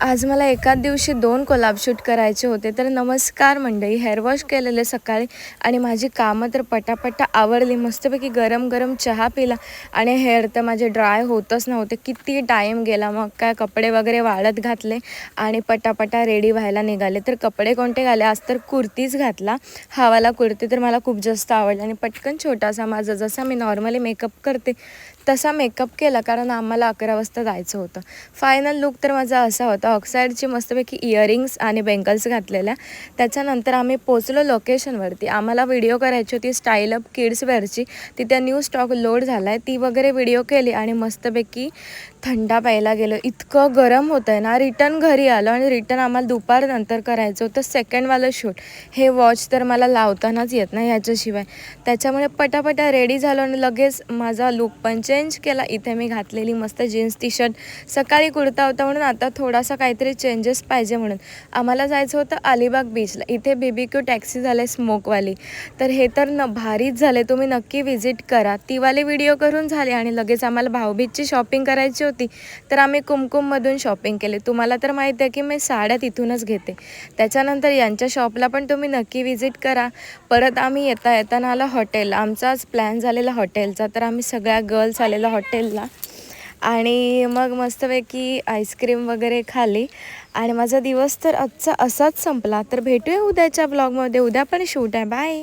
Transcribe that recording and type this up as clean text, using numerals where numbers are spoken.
आज मला एकाच दिवशी 2 कोलॅब शूट करायचे होते. तर नमस्कार मंडळी, हेअर वॉश केलेले सकाळी आणि माझी कामं तर पटापटा आवरली. मस्तपैकी गरम गरम चहा पिला आणि हेअर तर माझे ड्राय होतच नव्हते. किती टाईम गेला. मग काय कपडे वगैरे वाळत घातले आणि पटापटा रेडी व्हायला निघाले. तर कपडे कोणते घाले, आज तर कुर्तीच घातला. हा वाला कुर्ती तर मला खूप जास्त आवडला आणि पटकन छोटासा माझा जसा मी नॉर्मली मेकअप करते तसा मेकअप केला, कारण आम्हाला 11 वाजता जायचं होतं. फायनल लुक तर माझा असा होता, ऑक्साईडची मस्तपैकी इयरिंग्स आणि बेंगल्स घातलेल्या. त्याच्यानंतर आम्ही पोचलो लोकेशनवरती. आम्हाला व्हिडिओ करायची होती स्टाईल अप किड्स वेअरची. तिथे न्यू स्टॉक लोड झाला आहे, ती वगैरे व्हिडिओ केली आणि मस्तपैकी थंडा प्यायला गेलो. इतकं गरम होतं आहे ना. रिटर्न घरी आलो आणि रिटर्न आम्हाला दुपारनंतर करायचं होतं सेकंडवालं शूट. हे वॉच तर मला लावतानाच येत नाही ह्याच्याशिवाय. त्याच्यामुळे पटापटा रेडी झालो आणि लगेच माझा लुक पण चेंज केला. इथे मी घातलेली मस्त जीन्स टी शर्ट. सकाळी कुर्ता होता म्हणून आता थोडासा काहीतरी चेंजेस पाहिजे म्हणून आम्हाला जायचं होतं अलिबाग बीचला. इथे BBQ टॅक्सी झाले स्मोकवाली. तर हे तर भारीच झाले, तुम्ही नक्की व्हिजिट करा. तीवाली व्हिडिओ करून झाली आणि लगेच आम्हाला भाऊबीजची शॉपिंग करायची होती. तर आम्ही कुमकुममधून शॉपिंग केली. तुम्हाला तर माहिती आहे की मी साड्या तिथूनच घेते. त्याच्यानंतर यांच्या शॉपला पण तुम्ही नक्की व्हिजिट करा. परत आम्ही येताना आला हॉटेल. आमचाच प्लॅन झालेला हॉटेलचा. तर आम्ही सगळ्या गर्ल्स आलेला हॉटेलला आणि मग मस्तपैकी आईस्क्रीम वगैरे खाल्ली आणि माझा दिवस तर आजचा असाच संपला. तर भेटूया उद्याच्या ब्लॉगमध्ये. उद्या पण शूट आहे. बाय.